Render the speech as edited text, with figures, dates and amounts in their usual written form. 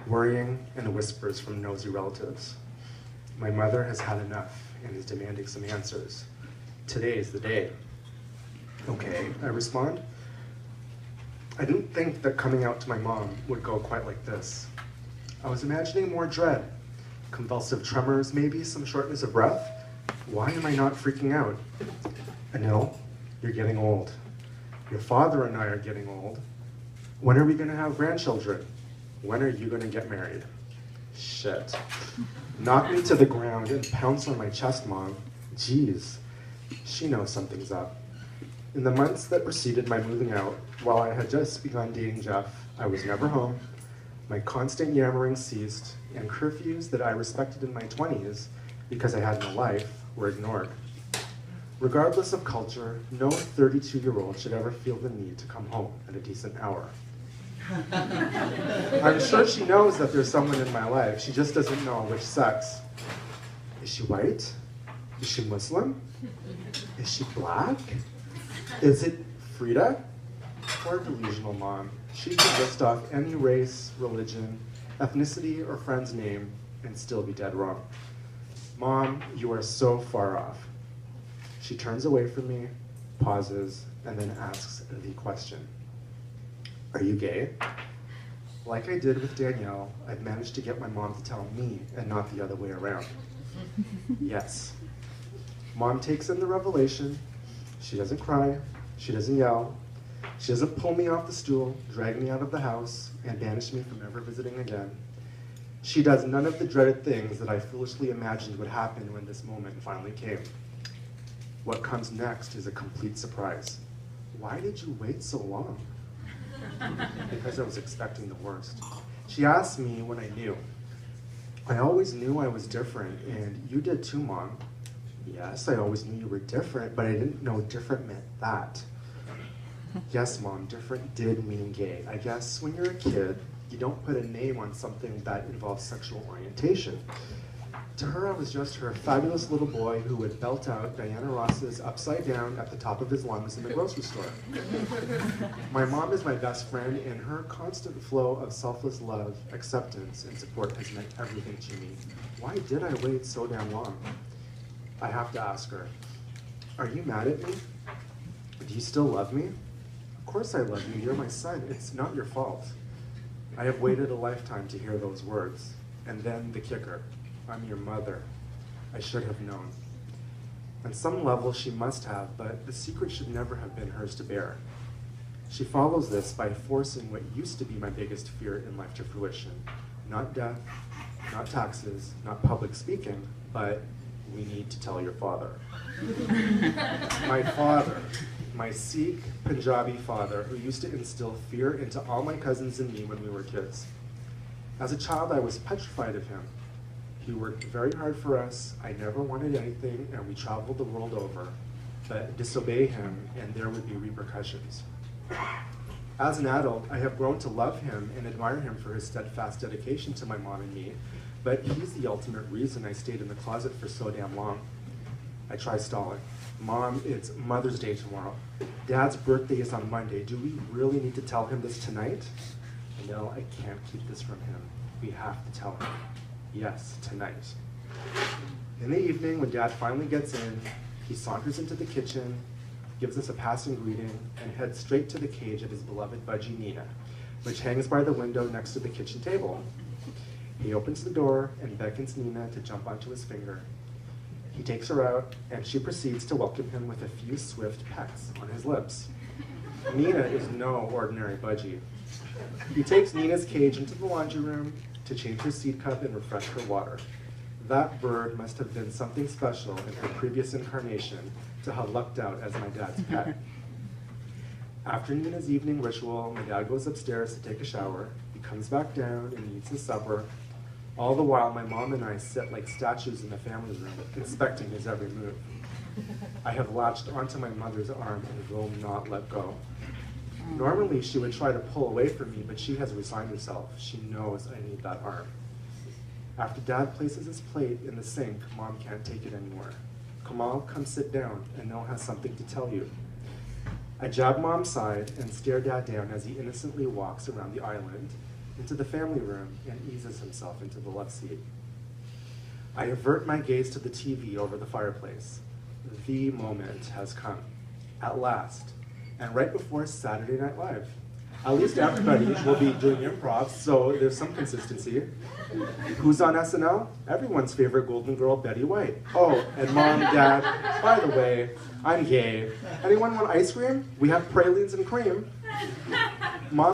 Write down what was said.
worrying and whispers from nosy relatives. My mother has had enough and is demanding some answers. Today is the day. Okay, I respond. I didn't think that coming out to my mom would go quite like this. I was imagining more dread, convulsive tremors, maybe some shortness of breath. Why am I not freaking out? Anil, you're getting old. Your father and I are getting old. When are we gonna have grandchildren? When are you gonna get married? Shit. Knock me to the ground and pounce on my chest, Mom. Jeez, she knows something's up. In the months that preceded my moving out, while I had just begun dating Jeff, I was never home. My constant yammering ceased, and curfews that I respected in my 20s, because I had no life, were ignored. Regardless of culture, no 32-year-old should ever feel the need to come home at a decent hour. I'm sure she knows that there's someone in my life, she just doesn't know which sex. Is she white? Is she Muslim? Is she black? Is it Frida? Poor delusional mom. She could list off any race, religion, ethnicity, or friend's name and still be dead wrong. Mom, you are so far off. She turns away from me, pauses, and then asks the question. Are you gay? Like I did with Danielle, I've managed to get my mom to tell me and not the other way around. Yes. Mom takes in the revelation. She doesn't cry, she doesn't yell, she doesn't pull me off the stool, drag me out of the house, and banish me from ever visiting again. She does none of the dreaded things that I foolishly imagined would happen when this moment finally came. What comes next is a complete surprise. Why did you wait so long? Because I was expecting the worst. She asked me when I knew. I always knew I was different, and you did too, Mom. Yes, I always knew you were different, but I didn't know different meant that. Yes, Mom, different did mean gay. I guess when you're a kid, you don't put a name on something that involves sexual orientation. To her, I was just her fabulous little boy who would belt out Diana Ross's Upside Down at the top of his lungs in the grocery store. My mom is my best friend, and her constant flow of selfless love, acceptance, and support has meant everything to me. Why did I wait so damn long? I have to ask her, are you mad at me? Do you still love me? Of course I love you, you're my son, it's not your fault. I have waited a lifetime to hear those words. And then the kicker, I'm your mother. I should have known. On some level she must have, but the secret should never have been hers to bear. She follows this by forcing what used to be my biggest fear in life to fruition. Not death, not taxes, not public speaking, but we need to tell your father. My father, my Sikh Punjabi father, who used to instill fear into all my cousins and me when we were kids. As a child, I was petrified of him. He worked very hard for us, I never wanted anything, and we traveled the world over. But disobey him, and there would be repercussions. As an adult, I have grown to love him and admire him for his steadfast dedication to my mom and me, but he's the ultimate reason I stayed in the closet for so damn long. I try stalling. Mom, it's Mother's Day tomorrow. Dad's birthday is on Monday. Do we really need to tell him this tonight? No, I can't keep this from him. We have to tell him. Yes, tonight. In the evening, when Dad finally gets in, he saunters into the kitchen, gives us a passing greeting, and heads straight to the cage of his beloved budgie Nina, which hangs by the window next to the kitchen table. He opens the door and beckons Nina to jump onto his finger. He takes her out, and she proceeds to welcome him with a few swift pecks on his lips. Nina is no ordinary budgie. He takes Nina's cage into the laundry room to change her seed cup and refresh her water. That bird must have been something special in her previous incarnation to have lucked out as my dad's pet. After Nina's evening ritual, my dad goes upstairs to take a shower. He comes back down and eats his supper. All the while, my mom and I sit like statues in the family room, inspecting his every move. I have latched onto my mother's arm and will not let go. Normally, she would try to pull away from me, but she has resigned herself. She knows I need that arm. After Dad places his plate in the sink, Mom can't take it anymore. Kamal, come sit down. Anil has something to tell you. I jab Mom's side and stare Dad down as he innocently walks around the island. into the family room and eases himself into the left seat. I avert my gaze to the TV over the fireplace. The moment has come, at last, and right before Saturday Night Live. At least everybody will be doing improv, so there's some consistency. Who's on SNL? Everyone's favorite Golden Girl, Betty White. Oh, and Mom, Dad, by the way, I'm gay. Anyone want ice cream? We have pralines and cream.